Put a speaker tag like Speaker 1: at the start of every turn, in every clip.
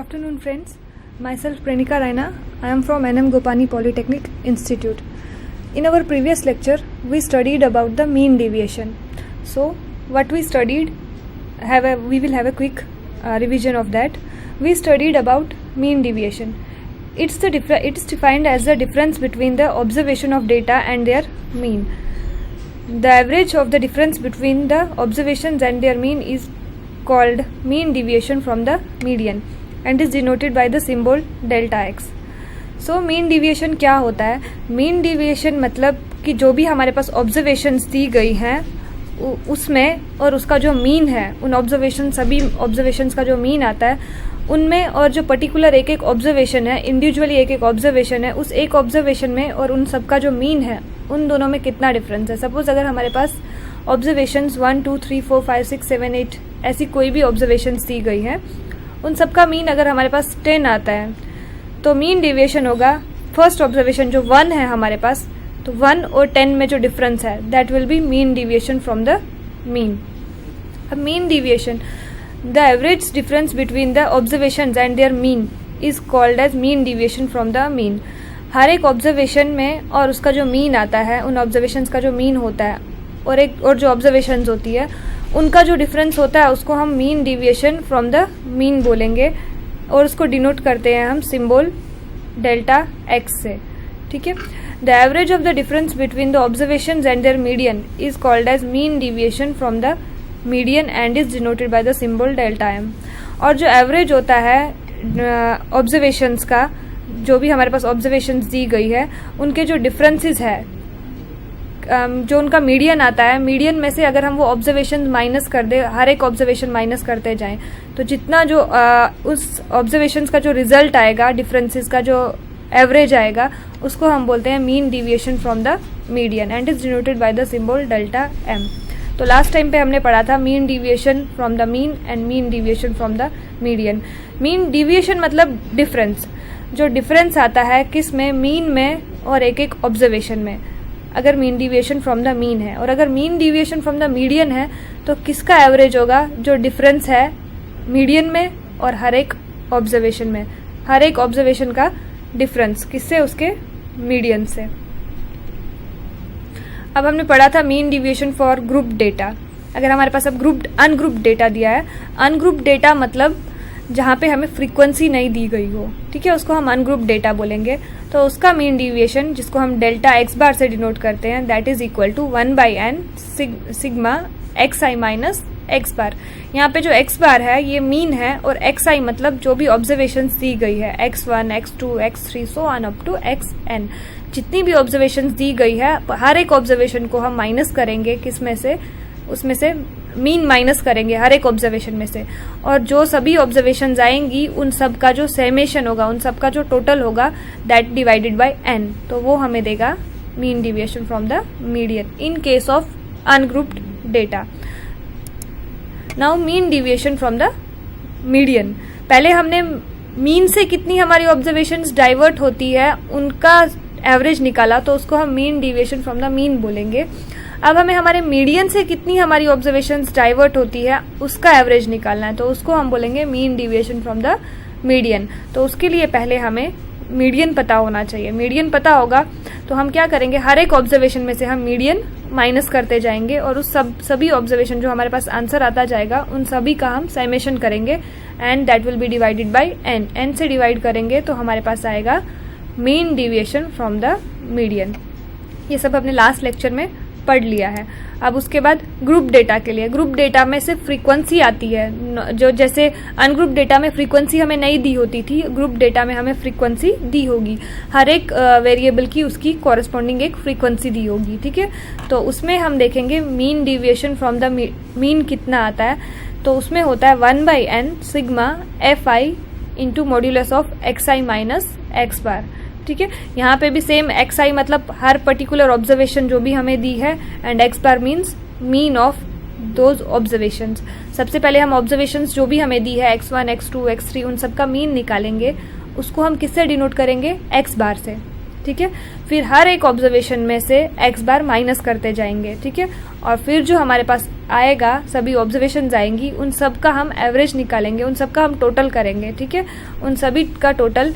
Speaker 1: afternoon, friends. Myself Prenika Raina. I am from NM Gopani Polytechnic Institute. In our previous lecture, we studied about the mean deviation. So, what we studied, we will have a quick revision of that. We studied about mean deviation. It is defined as the difference between the observation of data and their mean. The average of the difference between the observations and their mean is called mean deviation from the median and is denoted by the symbol delta x. So mean deviation क्या होता है? mean deviation मतलब कि जो भी हमारे पास observations दी गई हैं उसमें और उसका जो मीन है, उन सभी ऑब्जर्वेशंस का जो मीन आता है उनमें, और जो पर्टिकुलर एक एक ऑब्जर्वेशन है, इंडिविजुअली एक एक ऑब्जर्वेशन है, उस एक ऑब्जर्वेशन में और उन सब का जो मीन है उन दोनों में कितना डिफरेंस है. सपोज अगर हमारे पास ऑब्जर्वेशंस 1 2 3 4 5 6 7 8 ऐसी कोई भी ऑब्जर्वेशंस दी गई हैं, उन सब का मीन अगर हमारे पास 10 आता है तो मीन डेविएशन होगा फर्स्ट ऑब्जर्वेशन जो 1 है हमारे पास, तो 1 और 10 में जो डिफरेंस है that will be mean deviation from the mean. अब mean deviation, the average difference between the observations and their mean is called as mean deviation from the mean. हर एक ऑब्जर्वेशन में और उसका जो मीन आता है, उन ऑब्जर्वेशंस का जो मीन होता है और जो ऑब्जर्वेशंस होती है उनका जो डिफरेंस होता है उसको हम mean deviation from the mean बोलेंगे और उसको डिनोट करते हैं हम सिंबल डेल्टा एक्स से. ठीक है. The average of the difference between the observations and their median is called as mean deviation from the median and is denoted by the symbol delta M. और जो average होता है observations का, जो भी हमारे पास ऑब्जर्वेशंस दी गई है उनके जो डिफरेंसेस है, जो उनका मीडियन आता है, मीडियन में से अगर हम वो ऑब्जर्वेशन माइनस कर दे, हर एक ऑब्जर्वेशन माइनस करते जाएं, तो जितना जो उस ऑब्जर्वेशंस का जो रिजल्ट आएगा, डिफरेंसेस का जो एवरेज आएगा, उसको हम बोलते हैं mean deviation from the median and is denoted by the symbol delta M. तो लास्ट टाइम पे हमने पढ़ा था mean deviation from the mean and mean deviation from the median. Mean deviation मतलब डिफरेंस, जो डिफरेंस आता है किस में, मीन में और एक एक ऑब्जर्वेशन में. अगर mean deviation from the mean है और अगर mean deviation from the median है तो किसका एवरेज होगा, जो डिफरेंस है मीडियन में और हर एक ऑब्जर्वेशन में, हर एक ऑब्जर्वेशन का डिफरेंस किससे, उसके मीडियन से. अब हमने पढ़ा था mean deviation for group data. अगर हमारे पास अब अनग्रुप डेटा दिया है, अनग्रुप डेटा मतलब जहाँ पे हमें फ्रीक्वेंसी नहीं दी गई हो, ठीक है, उसको हम अनग्रुप डेटा बोलेंगे. तो उसका मीन डेविएशन, जिसको हम डेल्टा एक्स बार से डिनोट करते हैं, that is equal to 1/n sigma X I minus X bar. यहाँ पे जो एक्स बार है ये मीन है और एक्स आई मतलब जो भी ऑब्जर्वेशंस दी गई है, x1 x2 x3 so on up to xn, जितनी भी ऑब्जर्वेशंस दी गई है हर एक ऑब्जर्वेशन को हम माइनस करेंगे, किस में से, उसमें से मीन माइनस करेंगे हर एक ऑब्जर्वेशन में से, और जो सभी ऑब्जर्वेशंस आएंगी उन सब का जो समेशन होगा, उन सब का जो टोटल होगा दैट डिवाइडेड बाय n, तो वो हमें देगा mean deviation from the median in case of ungrouped data. Now mean deviation from the median. पहले हमने मीन से कितनी हमारी ऑब्जर्वेशंस डाइवर्ट होती है उनका एवरेज निकाला, तो उसको हम mean deviation from the mean बोलेंगे. अब हमें हमारे मीडियन से कितनी हमारी ऑब्जर्वेशंस डाइवर्ट होती है उसका एवरेज निकालना है, तो उसको हम बोलेंगे mean deviation from the median. तो उसके लिए पहले हमें मीडियन पता होना चाहिए. मीडियन पता होगा तो हम क्या करेंगे, हर एक ऑब्जर्वेशन में से हम मीडियन माइनस करते जाएंगे और उस सभी ऑब्जर्वेशन जो हमारे पास आंसर आता जाएगा उन सभी का हम समेशन करेंगे and that will B divided by n. n से डिवाइड करेंगे तो हमारे पास आएगा mean deviation from the median. ये सब हमने लास्ट लेक्चर में पढ़ लिया है. अब उसके बाद ग्रुप डेटा के लिए, ग्रुप डेटा में से फ्रीक्वेंसी आती है, जो जैसे अनग्रुप डेटा में फ्रीक्वेंसी हमें नहीं दी होती थी, ग्रुप डेटा में हमें फ्रीक्वेंसी दी होगी, हर एक वेरिएबल की उसकी कॉरेस्पॉन्डिंग एक फ्रीक्वेंसी दी होगी. ठीक है. तो उसमें हम देखेंगे mean deviation from the mean कितना आता है, तो उसमें होता है 1/n sigma F I into modulus of X I minus X bar. ठीक है. यहाँ पे भी सेम एक्स आई मतलब हर पर्टिकुलर ऑब्जर्वेशन जो भी हमें दी है and x bar means mean of those observations. सबसे पहले हम ऑब्जर्वेशंस जो भी हमें दी है x1 x2 x3 उन सब का मीन निकालेंगे, उसको हम किससे डिनोट करेंगे, एक्स बार से. ठीक है। फिर हर एक ऑब्जर्वेशन में से x बार माइनस करते जाएंगे, ठीक है। और फिर जो हमारे पास आएगा, सभी ऑब्जर्वेशंस आएंगी, उन सब का हम एवरेज निकालेंगे, उन सब का हम टोटल करेंगे, ठीक है। उन सभी का टोटल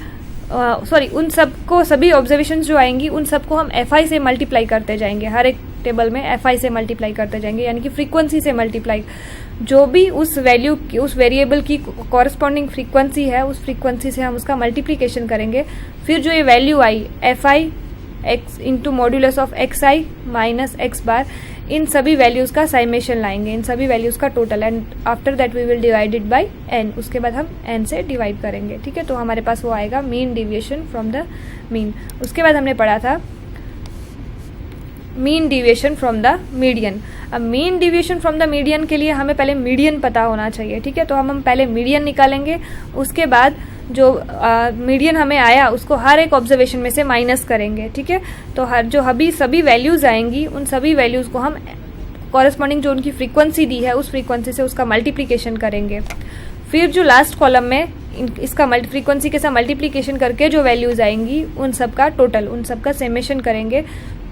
Speaker 1: उन सबको, सभी ऑब्जर्वेशंस जो आएंगी उन सबको हम FI से मल्टीप्लाई करते जाएंगे, हर एक टेबल में FI से मल्टीप्लाई करते जाएंगे, यानी कि फ्रीक्वेंसी से मल्टीप्लाई। जो भी उस वैल्यू की, उस वेरिएबल की कॉरस्पॉन्डिंग फ्रीक्वेंसी है, उस फ्रीक्वेंसी से हम उसका मल्टीप्लीकेशन करेंगे। फिर जो ये वैल्यू आई FI x into modulus of XI minus x bar, इन सभी वैल्यूज़ का साइमेशन लाएंगे, इन सभी वैल्यूज़ का total, and after that we will divide it by n। उसके बाद हम n से डिवाइड करेंगे, ठीक है। तो हमारे पास वो आएगा mean deviation from the mean. उसके बाद हमने पढ़ा था mean deviation from the median. अब mean deviation from the median के लिए हमें पहले मीडियन पता होना चाहिए, ठीक है। तो हम पहले मीडियन निकालेंगे, उसके बाद जो मीडियन हमें आया उसको हर एक ऑब्जर्वेशन में से माइनस करेंगे, ठीक है। तो हर जो अभी सभी वैल्यूज़ आएंगी, उन सभी वैल्यूज़ को हम कॉरस्पॉन्डिंग जो उनकी फ्रीक्वेंसी दी है, उस फ्रीक्वेंसी से उसका मल्टीप्लीकेशन करेंगे। फिर जो लास्ट कॉलम में इसका फ्रीक्वेंसी के साथ मल्टीप्लीकेशन करके जो वैल्यूज़ आएंगी, उन सब का टोटल, उन सब का समेशन करेंगे,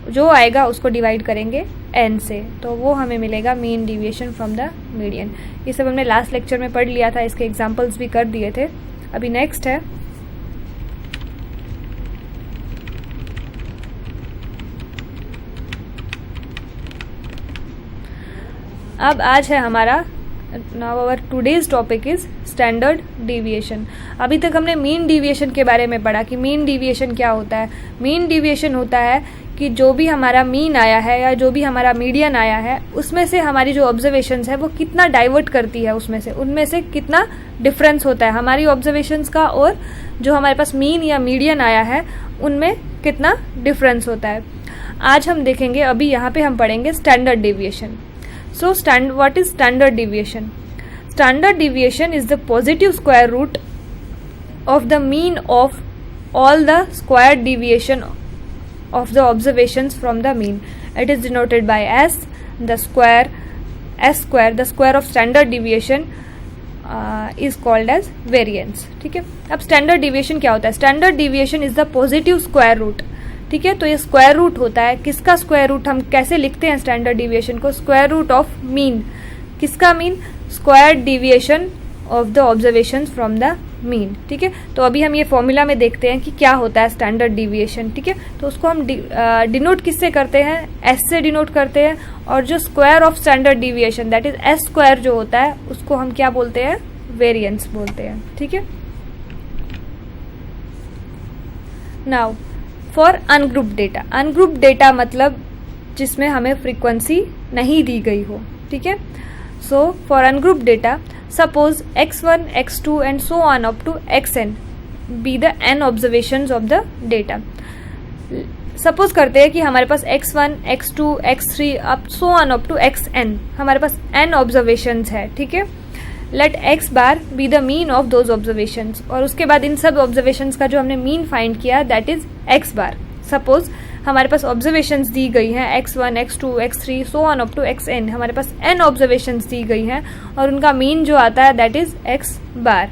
Speaker 1: जो आएगा उसको डिवाइड करेंगे n से। तो वो हमें मिलेगा mean deviation from the median. ये सब हमने लास्ट लेक्चर में पढ़ लिया था, इसके एग्जांपल्स भी कर दिए थे। अभी नेक्स्ट है अब आज है हमारा, now our today's topic is standard deviation. अभी तक हमने मीन डिविएशन के बारे में पढ़ा कि मीन डिविएशन क्या होता है। मीन डिविएशन होता है कि जो भी हमारा मीन आया है या जो भी हमारा मीडियन आया है, उसमें से हमारी जो ऑब्जर्वेशंस है वो कितना डाइवर्ट करती है, उसमें से, उनमें से कितना डिफरेंस होता है हमारी ऑब्जर्वेशंस का, और जो हमारे पास मीन या मीडियन आया है उनमें कितना डिफरेंस होता है। आज हम देखेंगे, अभी यहाँ पे हम पढ़ेंगे standard deviation. So what is standard deviation? Standard deviation is the positive square root of the mean of all the squared deviation of the observations from the mean. It is denoted by S square, the square of standard deviation is called as variance, ठीक है। अब standard deviation क्या होता है? Standard deviation is the positive square root, ठीक है। तो ये स्क्वायर रूट होता है, किसका स्क्वायर रूट? हम कैसे लिखते हैं स्टैंडर्ड डिविएशन को? Square root of mean. किसका mean? Square deviation of the observations from the mean, ठीक है। तो अभी हम ये फॉर्मूला में देखते हैं कि क्या होता है स्टैंडर्ड डिविएशन, ठीक है। तो उसको हम डिनोट किससे करते हैं? एस से डिनोट करते हैं। और जो square of standard deviation, that is S square जो होता है, उसको हम क्या बोलते हैं? वेरिएंस बोलते हैं, ठीक है। Now for ungrouped data. Ungrouped data मतलब जिसमें हमें फ्रीक्वेंसी नहीं दी गई हो, ठीक है। So for ungrouped data, suppose x1, x2 and so on up to xn be the n observations of the data. Suppose करते हैं कि हमारे पास x1, x2, x3 up so on up to xn, हमारे पास n ऑब्जर्वेशंस है, ठीक है। Let x bar be the mean of those observations, और उसके बाद इन सब ऑब्जर्वेशंस का जो हमने मीन फाइंड किया, that is x bar. Suppose हमारे पास ऑब्जर्वेशंस दी गई हैं x1, x2, x3 so on up to xn, हमारे पास n ऑब्जर्वेशंस दी गई हैं और उनका मीन जो आता है दैट इज x बार।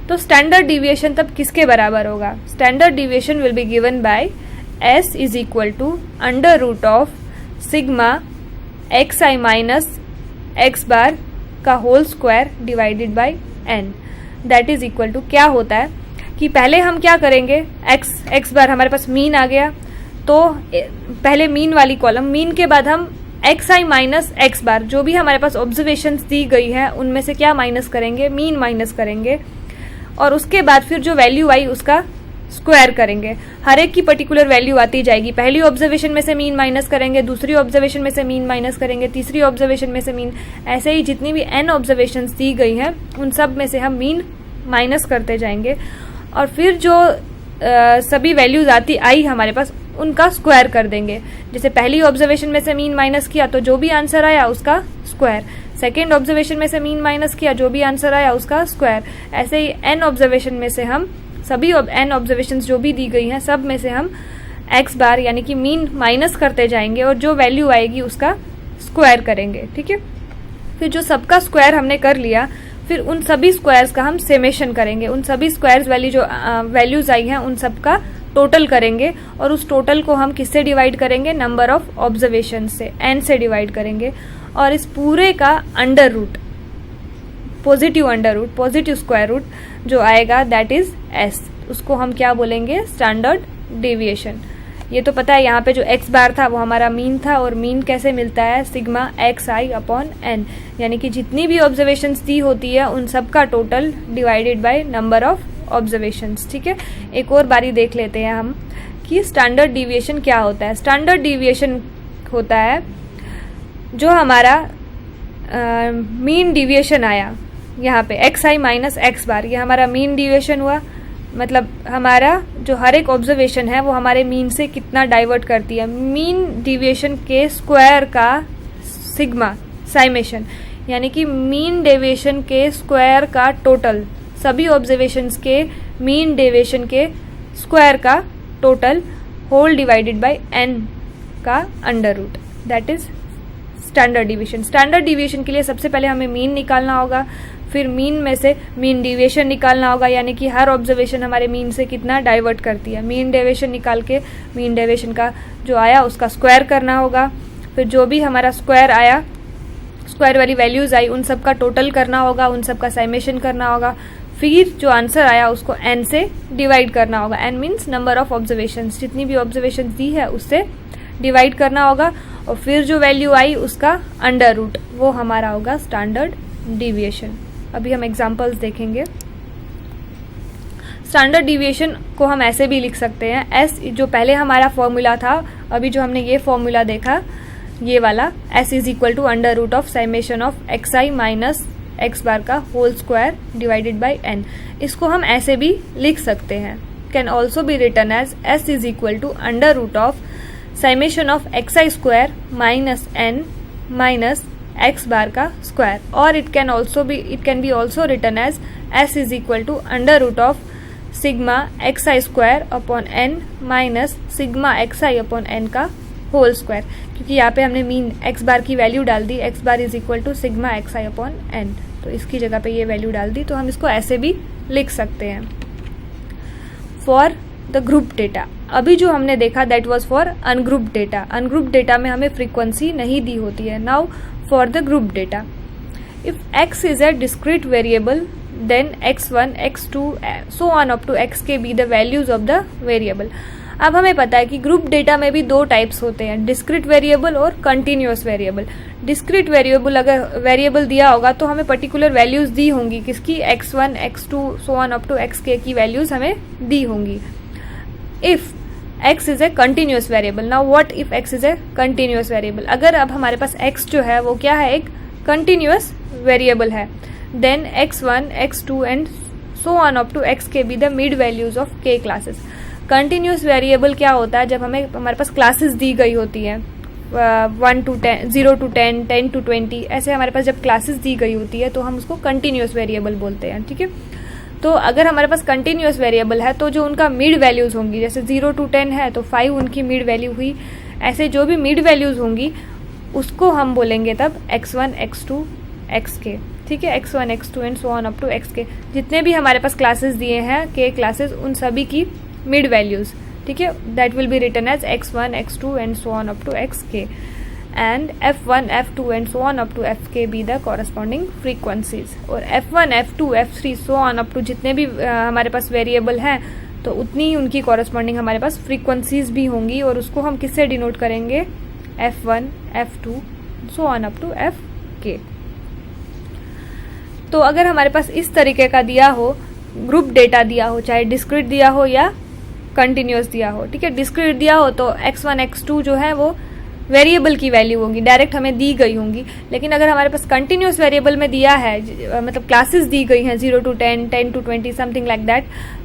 Speaker 1: तो स्टैंडर्ड डिविएशन तब किसके बराबर होगा? Standard deviation will be given by s is equal to under root of sigma xi minus x bar का whole square divided by n, that is equal to, क्या होता है कि पहले हम क्या करेंगे, x बार हमारे पास मीन आ गया, तो पहले मीन वाली कॉलम, मीन के बाद हम xi माइनस x बार, जो भी हमारे पास ऑब्जर्वेशंस दी गई है उनमें से क्या माइनस करेंगे? मीन माइनस करेंगे, और उसके बाद फिर जो वैल्यू आई उसका स्क्वायर करेंगे। हर एक की पर्टिकुलर वैल्यू आती जाएगी, पहली ऑब्जर्वेशन में से मीन माइनस करेंगे, दूसरी ऑब्जर्वेशन में से मीन माइनस करेंगे, तीसरी ऑब्जर्वेशन में से मीन, ऐसे ही जितनी भी n ऑब्जर्वेशंस दी गई हैं उन सब में से हम मीन माइनस करते जाएंगे, और फिर जो सभी वैल्यूज आई हमारे पास उनका स्क्वायर कर देंगे। जैसे पहली ऑब्जर्वेशन में से मीन माइनस किया तो जो भी आंसर आया उसका स्क्वायर, सेकेंड ऑब्जर्वेशन में से मीन माइनस किया, जो भी आंसर आया उसका स्क्वायर, ऐसे ही n ऑब्जर्वेशन में से हम सभी n ऑब्जर्वेशंस जो भी दी गई हैं सब में से हम x बार यानी कि मीन माइनस करते जाएंगे और जो वैल्यू आएगी उसका स्क्वायर करेंगे, ठीक है। फिर जो सबका स्क्वायर हमने कर लिया, फिर उन सभी स्क्वायर्स का हम समेशन करेंगे, उन सभी स्क्वायर्स वाली जो वैल्यूज आई हैं उन सब का टोटल करेंगे और उस टोटल को हम किससे डिवाइड करेंगे, नंबर ऑफ ऑब्जर्वेशन से, n से डिवाइड करेंगे और इस पूरे का under root, positive under root, positive square root जो आएगा दैट इज s, उसको हम क्या बोलेंगे, स्टैंडर्ड डेविएशन। ये तो पता है यहाँ पे जो x बार था वो हमारा मीन था और मीन कैसे मिलता है, सिग्मा xi अपॉन n, यानी कि जितनी भी ऑब्जर्वेशंस दी होती है उन सब का total divided by number of observations. ठीक है, एक और बारी देख लेते हैं हम कि स्टैंडर्ड डिविएशन क्या होता है। स्टैंडर्ड डिविएशन होता है जो हमारा मीन डिविएशन आया यहाँ पे xi माइनस x बार, ये हमारा मीन डिविएशन हुआ, मतलब हमारा जो हर एक ऑब्जर्वेशन है वो हमारे मीन से कितना डाइवर्ट करती है, मीन डिविएशन के स्क्वायर का सिग्मा साइमेशन, यानी कि मीन डेविएशन के स्क्वायर का टोटल, सभी ऑब्जर्वेशंस के मीन डेविएशन के स्क्वायर का total whole divided by n का under root, that is standard deviation. Standard deviation के लिए सबसे पहले हमें मीन निकालना होगा, फिर मीन में से मीन डेविएशन निकालना होगा, यानी कि हर ऑब्जर्वेशन हमारे मीन से कितना डाइवर्ट करती है। मीन डेविएशन निकाल के मीन डेविएशन का जो आया उसका स्क्वायर करना होगा, फिर जो भी हमारा स्क्वायर आया, स्क्वायर वाली वैल्यूज आई, उन सब का टोटल करना होगा, उन सब का साइमेशन करना होगा, फिर जो आंसर आया उसको n से डिवाइड करना होगा। n means number of observations, जितनी भी ऑब्जर्वेशंस दी है उससे डिवाइड करना होगा और फिर जो वैल्यू आई उसका अंडर रूट, वो हमारा होगा स्टैंडर्ड डिविएशन। अभी हम एग्जांपल्स देखेंगे। स्टैंडर्ड डिविएशन को हम ऐसे भी लिख सकते हैं, s जो पहले हमारा फॉर्मूला था, अभी जो हमने ये फॉर्मूला देखा ये वाला, s is equal to under root of summation of xi minus x bar का whole square divided by n। इसको हम ऐसे भी लिख सकते हैं, can also be written as s is equal to under root of summation of xi square minus n minus x bar का square, और it can be also written as s is equal to under root of sigma xi square upon n minus sigma xi upon n का whole square, क्योंकि यहाँ पे हमने mean x बार की value डाल दी, x bar is equal to sigma xi upon n, तो इसकी जगह पे ये वैल्यू डाल दी, तो हम इसको ऐसे भी लिख सकते हैं। फॉर द ग्रुप डेटा, अभी जो हमने देखा that was for ungroup data, ungroup data में हमें फ्रीक्वेंसी नहीं दी होती है। Now for the group data, if x is a discrete variable then x1 x2 so on up to xk be the values of the variable. अब हमें पता है कि ग्रुप डेटा में भी दो टाइप्स होते हैं, डिस्क्रीट वेरिएबल और कंटिन्यूअस वेरिएबल। डिस्क्रीट वेरिएबल अगर वेरिएबल दिया होगा तो हमें पर्टिकुलर वैल्यूज दी होंगी, किसकी, x1 x2 so on up to xk की वैल्यूज हमें दी होंगी। If x is a continuous variable, now what if x is a continuous variable, अगर अब हमारे पास x जो है वो क्या है, एक कंटिन्यूअस वेरिएबल है, then x1 x2 and so on up to xk be the mid values of k classes. Continuous variable क्या होता है, जब हमारे पास क्लासेस दी गई होती हैं 1 to 10, 0 to 10, 10 to 20, ऐसे हमारे पास जब क्लासेस दी गई होती है तो हम उसको कंटिन्यूअस वेरिएबल बोलते हैं। ठीक है, तो अगर हमारे पास कंटिन्यूअस वेरिएबल है तो जो उनका मिड वैल्यूज होंगी, जैसे 0 to 10 है तो 5 उनकी मिड वैल्यू हुई, ऐसे जो भी मिड वैल्यूज होंगी उसको हम बोलेंगे तब x1 x2 xk। ठीक है, x1 x2 and so on up to xk, जितने भी हमारे पास क्लासेस दिए हैं k क्लासेस, उन सभी की मिड वैल्यूज। ठीक है, that will be written as x1 x2 and so on up to xk and f1 f2 and so on up to fk be the corresponding frequencies. और f1 f2 f3 so on up to जितने भी हमारे पास variable हैं तो उतनी ही उनकी corresponding हमारे पास frequencies भी होंगी, और उसको हम किससे डिनोट करेंगे, f1 f2 so on up to fk। तो अगर हमारे पास इस तरीके का दिया हो, ग्रुप डेटा दिया हो, चाहे डिस्क्रीट दिया हो या कंटिन्यूअस दिया हो, ठीक है, डिस्क्रीट दिया हो तो x1 x2 जो है वो वेरिएबल की वैल्यू होगी, डायरेक्ट हमें दी गई होंगी। लेकिन अगर हमारे पास कंटिन्यूअस वेरिएबल में दिया है, मतलब क्लासेस दी गई हैं 0 to 10, 10 to 20 something like that,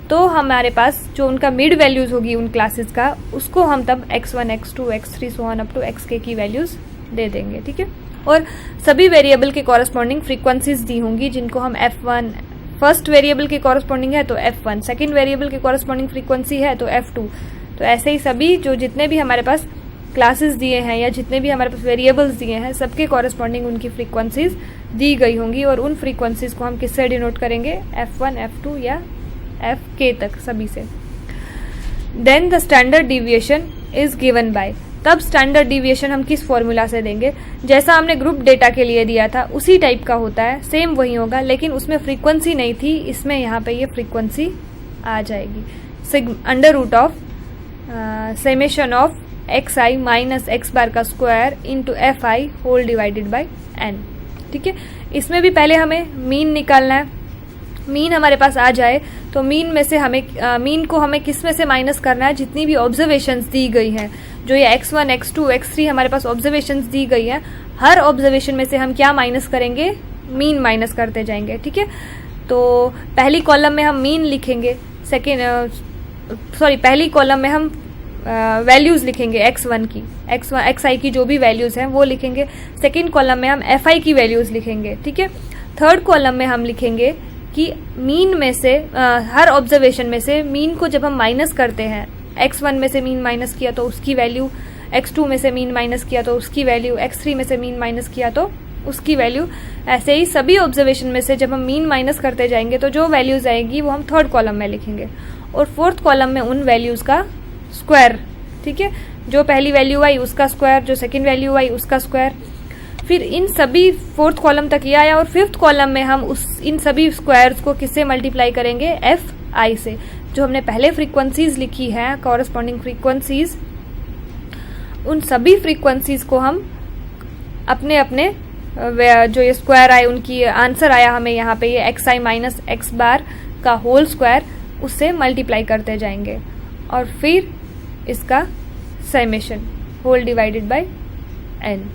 Speaker 1: तो हमारे पास जो उनका मिड वैल्यूज होगी उन क्लासेस का, उसको हम तब x1 x2 x3 so on up to xk की वैल्यूज दे देंगे। ठीक है, और सभी वेरिएबल के कॉरस्पॉन्डिंग फ्रीक्वेंसीज दी होंगी, जिनको हम f1 फर्स्ट वेरिएबल के कॉरस्पॉन्डिंग है तो f1, सेकंड वेरिएबल के कॉरस्पॉन्डिंग फ्रीक्वेंसी है तो f2। तो ऐसे ही सभी जो जितने भी हमारे पास क्लासेस दिए हैं या जितने भी हमारे पास वेरिएबल्स दिए हैं, सबके कॉरस्पॉन्डिंग उनकी फ्रीक्वेंसीज दी गई होंगी, और उन फ्रीक्वेंसीज को हम किससे डिनोट करेंगे, f1 f2 या fk तक सभी से। Then the standard deviation is given by, तब स्टैंडर्ड डिविएशन हम किस फॉर्मूला से देंगे, जैसा हमने ग्रुप डेटा के लिए दिया था उसी टाइप का होता है, सेम वही होगा, लेकिन उसमें फ्रीक्वेंसी नहीं थी, इसमें यहाँ पे ये फ्रीक्वेंसी आ जाएगी। Under root of summation of X I minus X bar का square into F I whole divided by N. ठीक है, इसमें भी पहले हमें मीन निकालना है। मीन हमारे पास आ जाए तो मीन में से हमें मीन को हमें किस में से माइनस करना है, जितनी भी ऑब्जर्वेशंस दी गई हैं, जो ये x1, x2, x3 हमारे पास ऑब्जर्वेशंस दी गई हैं, हर ऑब्जर्वेशन में से हम क्या माइनस करेंगे, मीन माइनस करते जाएंगे। ठीक है, तो पहली कॉलम में हम मीन लिखेंगे, पहली कॉलम में हम वैल्यूज लिखेंगे x1 की, xi की जो भी वैल्यूज हैं वो लिखेंगे। सेकेंड कॉलम में हम fi की वैल्यूज लिखेंगे। ठीक है, थर्ड कॉलम में हम लिखेंगे कि मीन में से हर ऑब्जर्वेशन में से मीन को जब हम माइनस करते हैं, x1 में से मीन माइनस किया तो उसकी वैल्यू, x2 में से मीन माइनस किया तो उसकी वैल्यू, x3 में से मीन माइनस किया तो उसकी वैल्यू, ऐसे ही सभी ऑब्जर्वेशन में से जब हम मीन माइनस करते जाएंगे तो जो वैल्यूज आएगी वो हम थर्ड कॉलम में लिखेंगे, और फोर्थ कॉलम में उन वैल्यूज का स्क्वायर। ठीक है, जो पहली वैल्यू आई उसका स्क्वायर, जो सेकेंड वैल्यू आई उसका स्क्वायर, फिर इन सभी फोर्थ कॉलम तक ये आया, और फिफ्थ कॉलम में हम इन सभी स्क्वायर्स को किससे मल्टीप्लाई करेंगे, एफ आई से। जो हमने पहले फ्रीक्वेंसीज लिखी है, कॉरेस्पॉन्डिंग फ्रीक्वेंसीज, उन सभी फ्रीक्वेंसीज को हम अपने अपने जो ये स्क्वायर आए उनकी आंसर आया हमें यहाँ पे, ये x I minus X bar का होल स्क्वायर, उससे मल्टीप्लाई करते जाएंगे, और फिर इसका summation whole divided by n.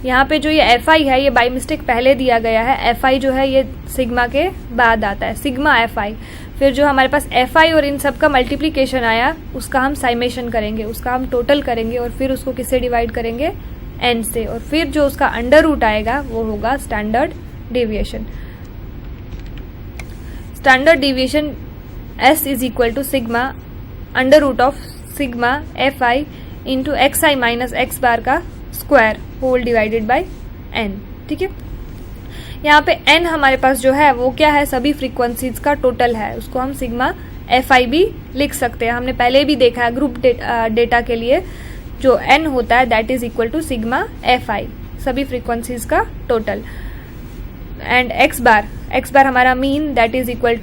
Speaker 1: यहाँ पे जो ये एफ आई है ये बाई मिस्टेक पहले दिया गया है, एफ आई जो है ये सिग्मा के बाद आता है, सिग्मा एफ आई। फिर जो हमारे पास एफ आई और इन सब का मल्टीप्लीकेशन आया उसका हम साइमेशन करेंगे, उसका हम टोटल करेंगे, और फिर उसको किससे डिवाइड करेंगे, एन से, और फिर जो उसका अंडर रूट आएगा वो होगा standard deviation. Standard deviation S is equal to sigma under root of sigma F I into X I minus X bar का square whole divided by N. ठीक है, यहाँ पे एन हमारे पास जो है वो क्या है, सभी फ्रीक्वेंसीज का टोटल है, उसको हम सिग्मा एफ आई भी लिख सकते हैं। हमने पहले भी देखा है ग्रुप डेटा के लिए जो एन होता है that is equal to sigma F I, सभी फ्रीक्वेंसीज का टोटल, एंड एक्स बार हमारा मीन दैट इज इक्वल